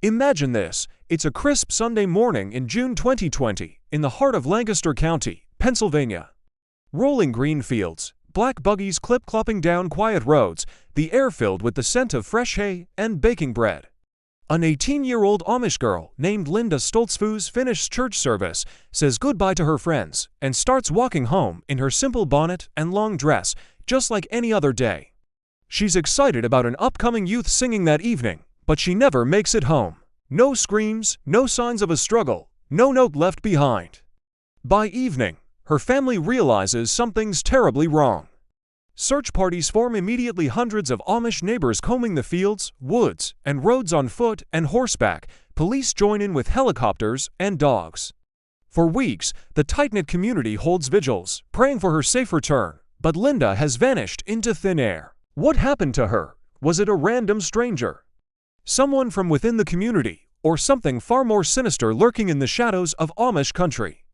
Imagine this, it's a crisp Sunday morning in June 2020, in the heart of Lancaster County, Pennsylvania. Rolling green fields, black buggies clip-clopping down quiet roads, the air filled with the scent of fresh hay and baking bread. An 18-year-old Amish girl named Linda Stoltzfoos finishes church service, says goodbye to her friends, and starts walking home in her simple bonnet and long dress, just like any other day. She's excited about an upcoming youth singing that evening, but she never makes it home. No screams, no signs of a struggle, no note left behind. By evening, her family realizes something's terribly wrong. Search parties form immediately, hundreds of Amish neighbors combing the fields, woods, and roads on foot and horseback. Police join in with helicopters and dogs. For weeks, the tight-knit community holds vigils, praying for her safe return, but Linda has vanished into thin air. What happened to her? Was it a random stranger? Someone from within the community, or something far more sinister lurking in the shadows of Amish country?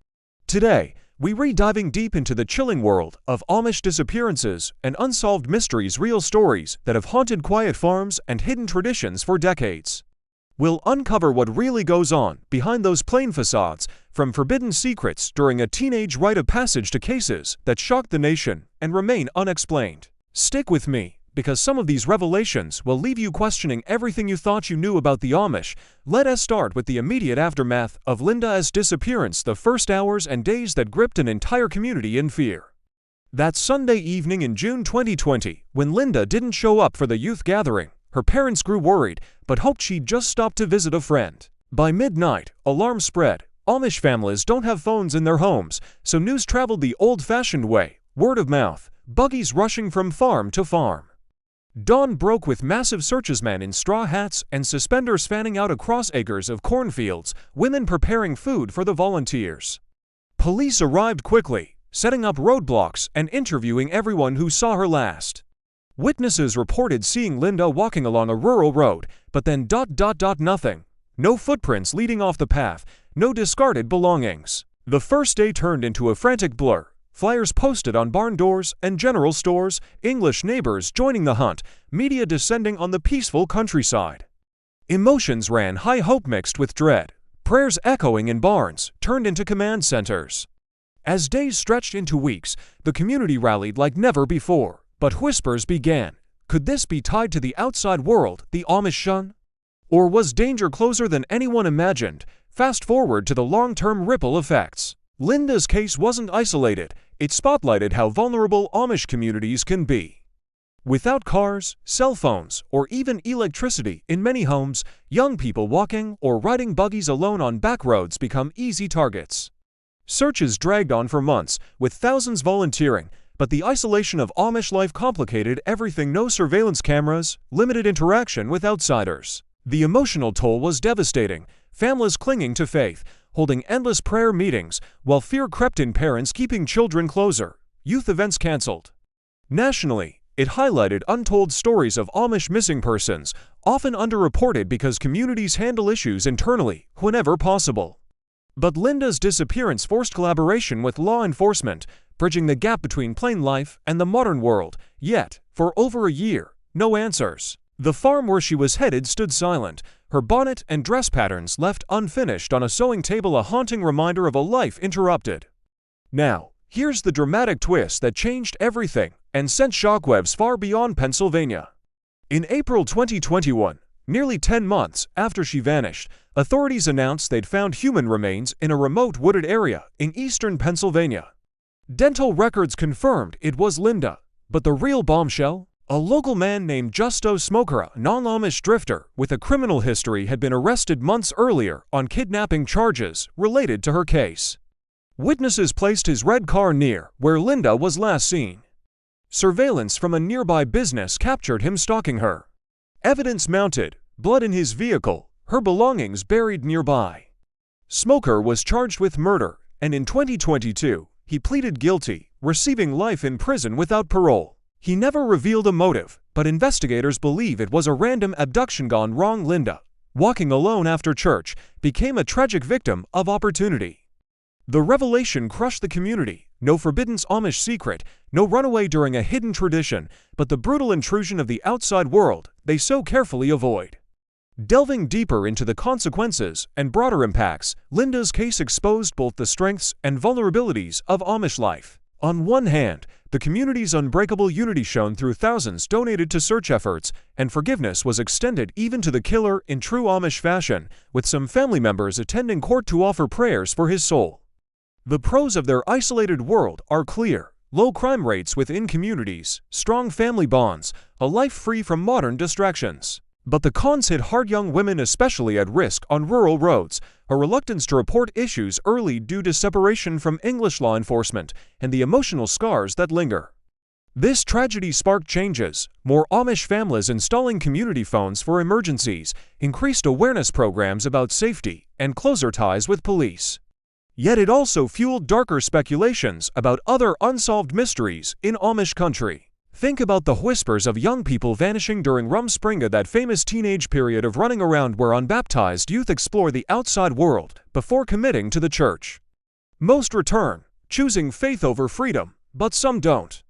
Today, we're diving deep into the chilling world of Amish disappearances and unsolved mysteries, real stories that have haunted quiet farms and hidden traditions for decades. We'll uncover what really goes on behind those plain facades, from forbidden secrets during a teenage rite of passage to cases that shocked the nation and remain unexplained. Stick with me, because some of these revelations will leave you questioning everything you thought you knew about the Amish. Let us start with the immediate aftermath of Linda's disappearance, the first hours and days that gripped an entire community in fear. That Sunday evening in June 2020, when Linda didn't show up for the youth gathering, her parents grew worried, but hoped she'd just stopped to visit a friend. By midnight, alarms spread. Amish families don't have phones in their homes, so news traveled the old-fashioned way, word of mouth, buggies rushing from farm to farm. Dawn broke with massive searches, men in straw hats and suspenders fanning out across acres of cornfields, women preparing food for the volunteers. Police arrived quickly, setting up roadblocks and interviewing everyone who saw her last. Witnesses reported seeing Linda walking along a rural road, but then nothing. No footprints leading off the path, no discarded belongings. The first day turned into a frantic blur. Flyers posted on barn doors and general stores, English neighbors joining the hunt, media descending on the peaceful countryside. Emotions ran high, hope mixed with dread. Prayers echoing in barns turned into command centers. As days stretched into weeks, the community rallied like never before, but whispers began. Could this be tied to the outside world the Amish shun? Or was danger closer than anyone imagined? Fast forward to the long-term ripple effects. Linda's case wasn't isolated. It spotlighted how vulnerable Amish communities can be. Without cars, cell phones, or even electricity in many homes, young people walking or riding buggies alone on back roads become easy targets. Searches dragged on for months, with thousands volunteering, but the isolation of Amish life complicated everything. No surveillance cameras, limited interaction with outsiders. The emotional toll was devastating, families clinging to faith, holding endless prayer meetings, while fear crept in, parents keeping children closer, youth events canceled. Nationally, it highlighted untold stories of Amish missing persons, often underreported because communities handle issues internally whenever possible. But Linda's disappearance forced collaboration with law enforcement, bridging the gap between plain life and the modern world. Yet, for over a year, no answers. The farm where she was headed stood silent, her bonnet and dress patterns left unfinished on a sewing table, a haunting reminder of a life interrupted. Now, here's the dramatic twist that changed everything and sent shockwaves far beyond Pennsylvania. In April 2021, nearly 10 months after she vanished, authorities announced they'd found human remains in a remote wooded area in eastern Pennsylvania. Dental records confirmed it was Linda, but the real bombshell? A local man named Justo Smoker, a non-Amish drifter with a criminal history, had been arrested months earlier on kidnapping charges related to her case. Witnesses placed his red car near where Linda was last seen. Surveillance from a nearby business captured him stalking her. Evidence mounted, blood in his vehicle, her belongings buried nearby. Smoker was charged with murder, and in 2022, he pleaded guilty, receiving life in prison without parole. He never revealed a motive, but investigators believe it was a random abduction gone wrong. Linda, walking alone after church, became a tragic victim of opportunity. The revelation crushed the community. No forbidden Amish secret, no runaway during a hidden tradition, but the brutal intrusion of the outside world they so carefully avoid. Delving deeper into the consequences and broader impacts, Linda's case exposed both the strengths and vulnerabilities of Amish life. On one hand, the community's unbreakable unity shone through thousands donated to search efforts, and forgiveness was extended even to the killer in true Amish fashion, with some family members attending court to offer prayers for his soul. The pros of their isolated world are clear: low crime rates within communities, strong family bonds, a life free from modern distractions. But the cons hit hard, young women especially at risk on rural roads, a reluctance to report issues early due to separation from English law enforcement, and the emotional scars that linger. This tragedy sparked changes: more Amish families installing community phones for emergencies, increased awareness programs about safety, and closer ties with police. Yet it also fueled darker speculations about other unsolved mysteries in Amish country. Think about the whispers of young people vanishing during Rumspringa, that famous teenage period of running around where unbaptized youth explore the outside world before committing to the church. Most return, choosing faith over freedom, but some don't.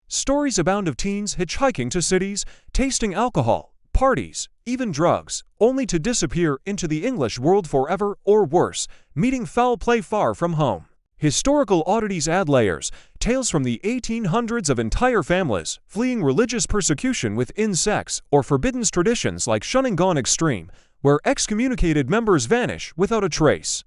Stories abound of teens hitchhiking to cities, tasting alcohol, parties, even drugs, only to disappear into the English world forever, or worse, meeting foul play far from home. Historical oddities add layers: tales from the 1800s of entire families fleeing religious persecution within sects, or forbidden traditions like shunning gone extreme, where excommunicated members vanish without a trace.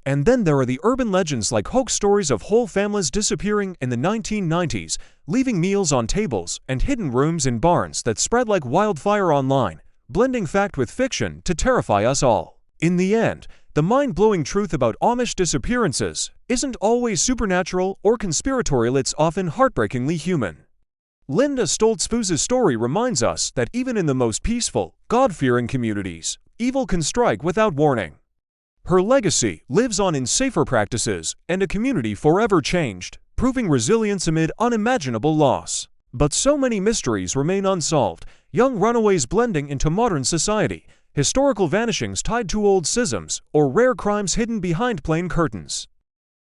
And then there are the urban legends like hoax stories of whole families disappearing in the 1990s, leaving meals on tables and hidden rooms in barns that spread like wildfire online, blending fact with fiction to terrify us all. In the end, the mind-blowing truth about Amish disappearances isn't always supernatural or conspiratorial, it's often heartbreakingly human. Linda Stoltzfoos' story reminds us that even in the most peaceful, God-fearing communities, evil can strike without warning. Her legacy lives on in safer practices and a community forever changed, proving resilience amid unimaginable loss. But so many mysteries remain unsolved: young runaways blending into modern society, historical vanishings tied to old schisms, or rare crimes hidden behind plain curtains.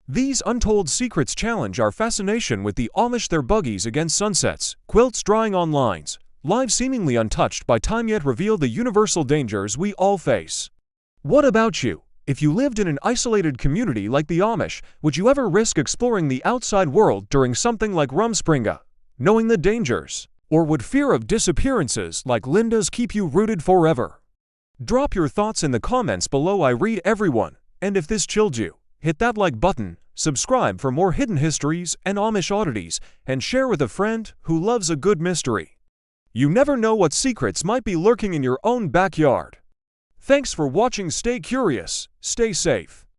These untold secrets challenge our fascination with the Amish, their buggies against sunsets, quilts drying on lines, lives seemingly untouched by time yet reveal the universal dangers we all face. What about you? If you lived in an isolated community like the Amish, would you ever risk exploring the outside world during something like Rumspringa, knowing the dangers? Or would fear of disappearances like Linda's keep you rooted forever? Drop your thoughts in the comments below. I read everyone, and if this chilled you, hit that like button, subscribe for more hidden histories and Amish oddities, and share with a friend who loves a good mystery. You never know what secrets might be lurking in your own backyard. Thanks for watching. Stay curious, stay safe.